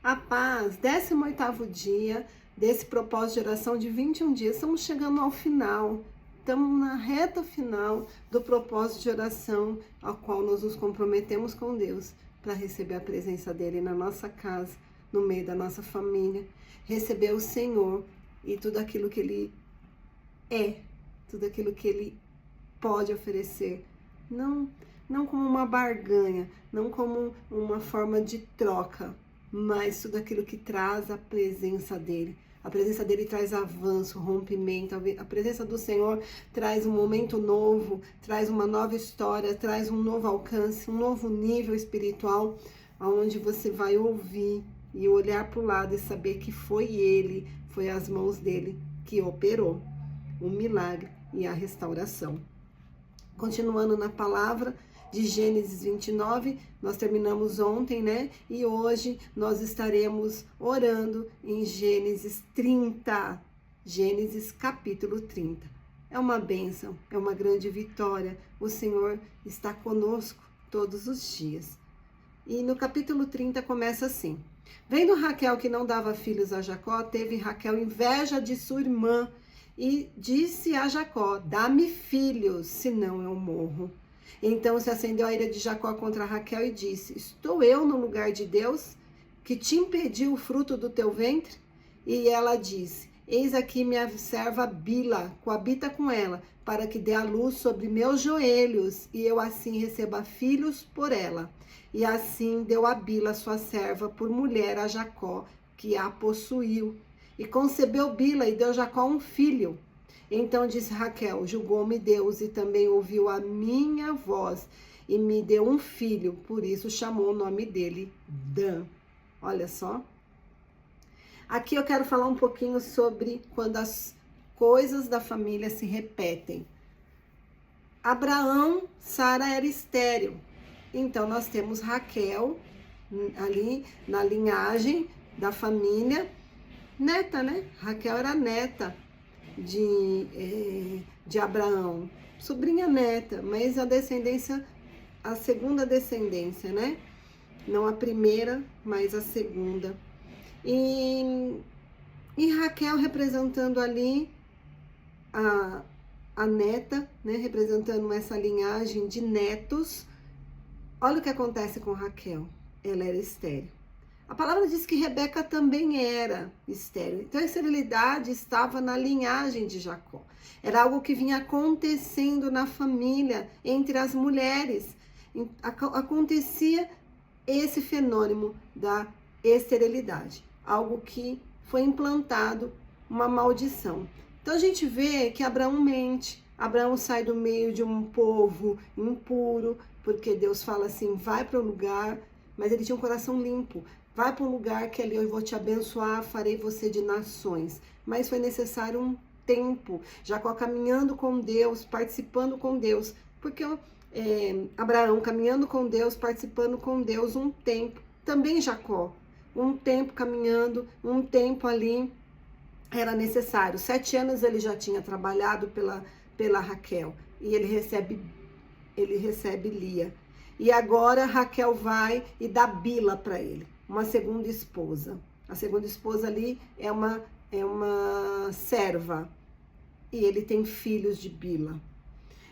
A paz, 18º dia desse propósito de oração de 21 dias. Estamos chegando ao final. Estamos na reta final do propósito de oração ao qual nós nos comprometemos com Deus para receber a presença dele na nossa casa, no meio da nossa família, receber o Senhor e tudo aquilo que ele é, tudo aquilo que ele pode oferecer. Não como uma barganha, não como uma forma de troca, mas tudo aquilo que traz a presença dele. A presença dele traz avanço, rompimento. A presença do Senhor traz um momento novo, traz uma nova história, traz um novo alcance, um novo nível espiritual, onde você vai ouvir e olhar para o lado e saber que foi ele, foi as mãos dele que operou o milagre e a restauração. Continuando na palavra de Gênesis 29, nós terminamos ontem, né? E hoje nós estaremos orando em Gênesis 30, Gênesis capítulo 30. É uma bênção, é uma grande vitória. O Senhor está conosco todos os dias. E no capítulo 30 começa assim: vendo Raquel que não dava filhos a Jacó, teve Raquel inveja de sua irmã e disse a Jacó: dá-me filhos, senão eu morro. Então se acendeu a ira de Jacó contra Raquel e disse: estou eu no lugar de Deus, que te impediu o fruto do teu ventre? E ela disse: eis aqui minha serva Bila, coabita com ela, para que dê a luz sobre meus joelhos, e eu assim receba filhos por ela. E assim deu a Bila, sua serva, por mulher a Jacó, que a possuiu. E concebeu Bila e deu a Jacó um filho. Então disse Raquel: julgou-me Deus e também ouviu a minha voz e me deu um filho, por isso chamou o nome dele Dan. Olha só. Aqui eu quero falar um pouquinho sobre quando as coisas da família se repetem. Abraão, Sara era estéril. Então nós temos Raquel ali na linhagem da família, neta, né? Raquel era neta de Abraão, sobrinha neta, mas a descendência, a segunda descendência, né? Não a primeira, mas a segunda. E Raquel representando ali a neta, né? Representando essa linhagem de netos. Olha o que acontece com Raquel. Ela era estéril. A palavra diz que Rebeca também era estéril. Então a esterilidade estava na linhagem de Jacó. Era algo que vinha acontecendo na família, entre as mulheres. Acontecia esse fenômeno da esterilidade. Algo que foi implantado, uma maldição. Então a gente vê que Abraão mente. Abraão sai do meio de um povo impuro, porque Deus fala assim: vai para o lugar, mas ele tinha um coração limpo. Vai para um lugar que ali eu vou te abençoar, farei você de nações. Mas foi necessário um tempo. Jacó caminhando com Deus, participando com Deus. Porque Abraão caminhando com Deus, participando com Deus um tempo. Também Jacó, um tempo caminhando, um tempo ali era necessário. 7 anos ele já tinha trabalhado pela Raquel. E ele recebe Lia. E agora Raquel vai e dá Bila para ele, uma segunda esposa. A segunda esposa ali é uma serva. E ele tem filhos de Bila.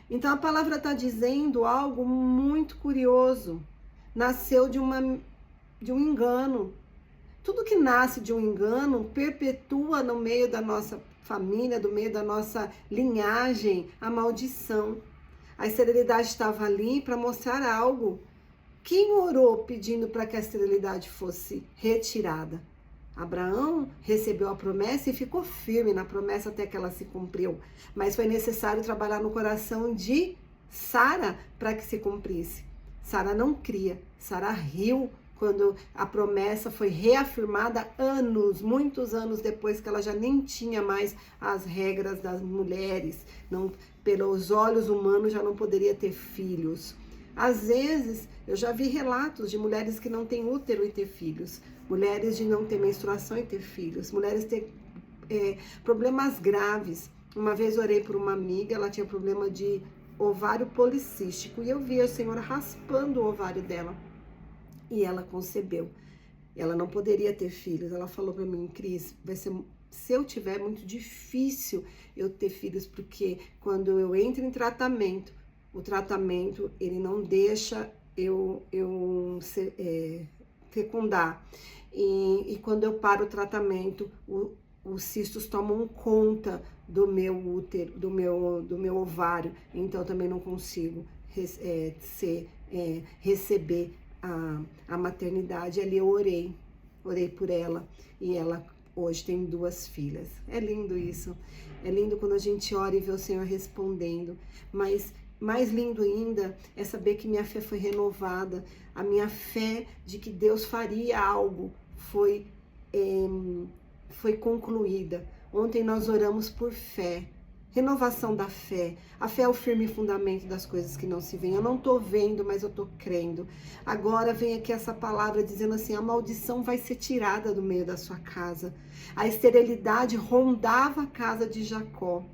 Então a palavra está dizendo algo muito curioso. Nasceu de um engano. Tudo que nasce de um engano perpetua no meio da nossa família, do meio da nossa linhagem, a maldição. A esterilidade estava ali para mostrar algo. Quem orou pedindo para que a esterilidade fosse retirada? Abraão recebeu a promessa e ficou firme na promessa até que ela se cumpriu. Mas foi necessário trabalhar no coração de Sara para que se cumprisse. Sara não cria. Sara riu quando a promessa foi reafirmada muitos anos depois, que ela já nem tinha mais as regras das mulheres. Não, pelos olhos humanos já não poderia ter filhos. Às vezes, eu já vi relatos de mulheres que não têm útero e ter filhos. Mulheres de não ter menstruação e ter filhos. Mulheres ter problemas graves. Uma vez orei por uma amiga, ela tinha problema de ovário policístico. E eu vi o Senhor raspando o ovário dela. E ela concebeu. Ela não poderia ter filhos. Ela falou para mim, Cris, vai ser, se eu tiver, muito difícil eu ter filhos, porque quando eu entro em tratamento, o tratamento, ele não deixa eu fecundar. E quando eu paro o tratamento, os cistos tomam conta do meu útero, do meu ovário, então eu também não consigo receber a maternidade. Ali eu orei por ela, e ela hoje tem 2 filhas. É lindo isso, é lindo quando a gente ora e vê o Senhor respondendo, mas mais lindo ainda é saber que minha fé foi renovada, a minha fé de que Deus faria algo foi concluída. Ontem nós oramos por fé, renovação da fé. A fé é o firme fundamento das coisas que não se veem. Eu não estou vendo, mas eu estou crendo. Agora vem aqui essa palavra dizendo assim, a maldição vai ser tirada do meio da sua casa. A esterilidade rondava a casa de Jacó,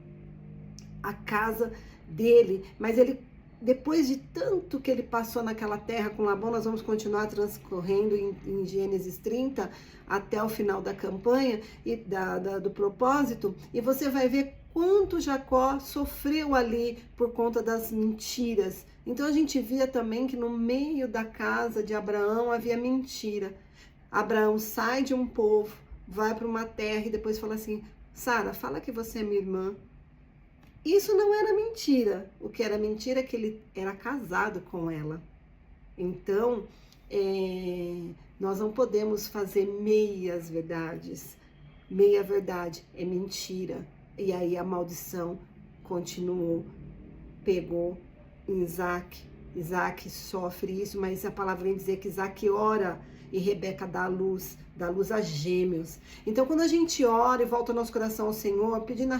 a casa dele, mas ele, depois de tanto que ele passou naquela terra com Labão, nós vamos continuar transcorrendo em Gênesis 30 até o final da campanha e do propósito, e você vai ver quanto Jacó sofreu ali por conta das mentiras. Então a gente via também que no meio da casa de Abraão havia mentira. Abraão sai de um povo, vai para uma terra e depois fala assim, Sara, fala que você é minha irmã. Isso não era mentira. O que era mentira é que ele era casado com ela. Então, nós não podemos fazer meias verdades. Meia verdade é mentira. E aí a maldição continuou, pegou em Isaac. Isaac sofre isso, mas a palavra vem dizer que Isaac ora e Rebeca dá luz a gêmeos. Então, quando a gente ora e volta o nosso coração ao Senhor, pedindo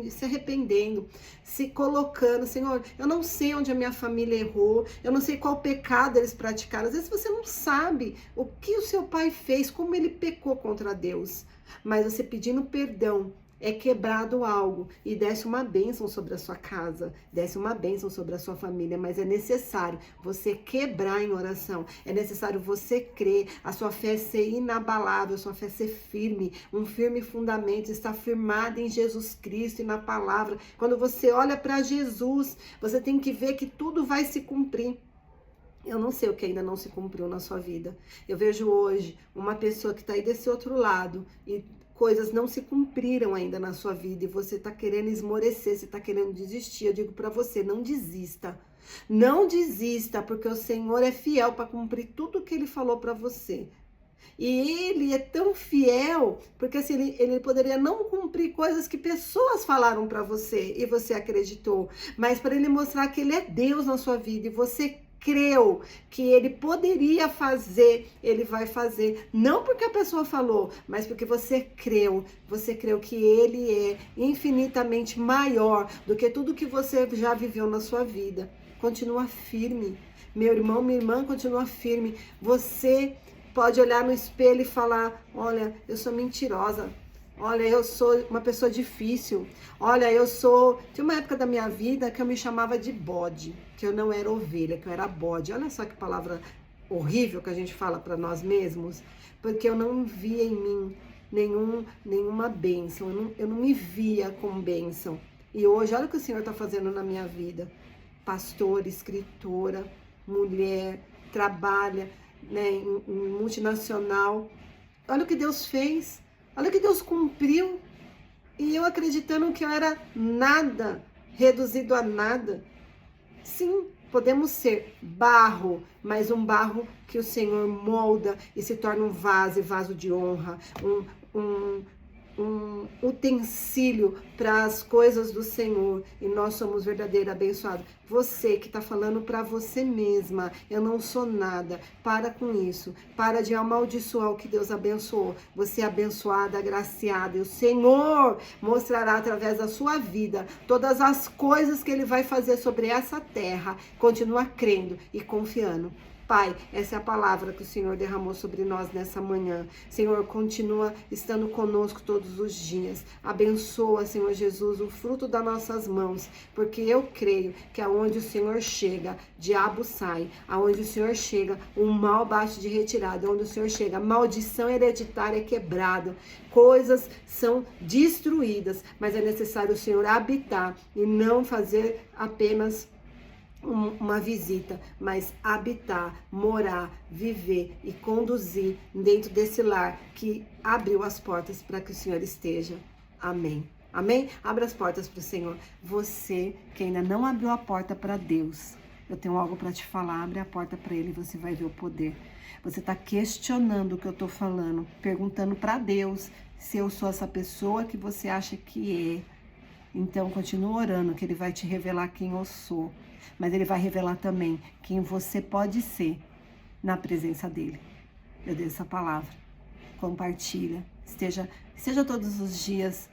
se arrependendo, se colocando, Senhor, eu não sei onde a minha família errou, eu não sei qual pecado eles praticaram. Às vezes você não sabe o que o seu pai fez, como ele pecou contra Deus, mas você pedindo perdão, é quebrado algo e desce uma bênção sobre a sua casa, desce uma bênção sobre a sua família, mas é necessário você quebrar em oração, é necessário você crer, a sua fé ser inabalável, a sua fé ser firme, um firme fundamento, estar firmada em Jesus Cristo e na palavra. Quando você olha para Jesus, você tem que ver que tudo vai se cumprir. Eu não sei o que ainda não se cumpriu na sua vida. Eu vejo hoje uma pessoa que está aí desse outro lado e coisas não se cumpriram ainda na sua vida e você está querendo esmorecer, você está querendo desistir. Eu digo para você, não desista. Não desista, porque o Senhor é fiel para cumprir tudo o que Ele falou para você. E Ele é tão fiel, porque assim, ele poderia não cumprir coisas que pessoas falaram para você e você acreditou, mas para Ele mostrar que Ele é Deus na sua vida e você creu que Ele poderia fazer, Ele vai fazer. Não porque a pessoa falou, mas porque você creu que Ele é infinitamente maior do que tudo que você já viveu na sua vida. Continua firme, meu irmão, minha irmã, continua firme. Você pode olhar no espelho e falar, olha, eu sou mentirosa. Olha, eu sou uma pessoa difícil. Olha, tinha uma época da minha vida que eu me chamava de bode, que eu não era ovelha, que eu era bode. Olha só que palavra horrível que a gente fala para nós mesmos, porque eu não via em mim nenhuma bênção, eu não me via com bênção. E hoje, olha o que o Senhor está fazendo na minha vida. Pastora, escritora, mulher, trabalha, né, em multinacional. Olha o que Deus fez. Olha que Deus cumpriu, e eu acreditando que eu era nada, reduzido a nada. Sim, podemos ser barro, mas um barro que o Senhor molda e se torna um vaso de honra, um utensílio para as coisas do Senhor, e nós somos verdadeiramente abençoados. Você que está falando para você mesma, eu não sou nada, para com isso, para de amaldiçoar o que Deus abençoou. Você é abençoada, agraciada, e o Senhor mostrará através da sua vida todas as coisas que Ele vai fazer sobre essa terra. Continua crendo e confiando. Pai, essa é a palavra que o Senhor derramou sobre nós nessa manhã. Senhor, continua estando conosco todos os dias. Abençoa, Senhor Jesus, o fruto das nossas mãos, porque eu creio que aonde o Senhor chega, diabo sai. Aonde o Senhor chega, o mal bate de retirada. Onde o Senhor chega, maldição hereditária é quebrada. Coisas são destruídas, mas é necessário o Senhor habitar e não fazer apenas uma visita, mas habitar, morar, viver e conduzir dentro desse lar que abriu as portas para que o Senhor esteja. Amém. Amém? Abra as portas para o Senhor. Você que ainda não abriu a porta para Deus, eu tenho algo para te falar. Abre a porta para Ele e você vai ver o poder. Você está questionando o que eu estou falando, perguntando para Deus se eu sou essa pessoa que você acha que é. Então, continua orando, que Ele vai te revelar quem eu sou. Mas Ele vai revelar também quem você pode ser na presença dEle. Eu dei essa palavra. Compartilha. Esteja todos os dias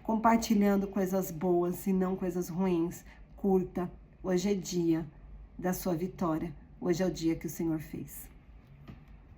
compartilhando coisas boas e não coisas ruins. Curta. Hoje é dia da sua vitória. Hoje é o dia que o Senhor fez.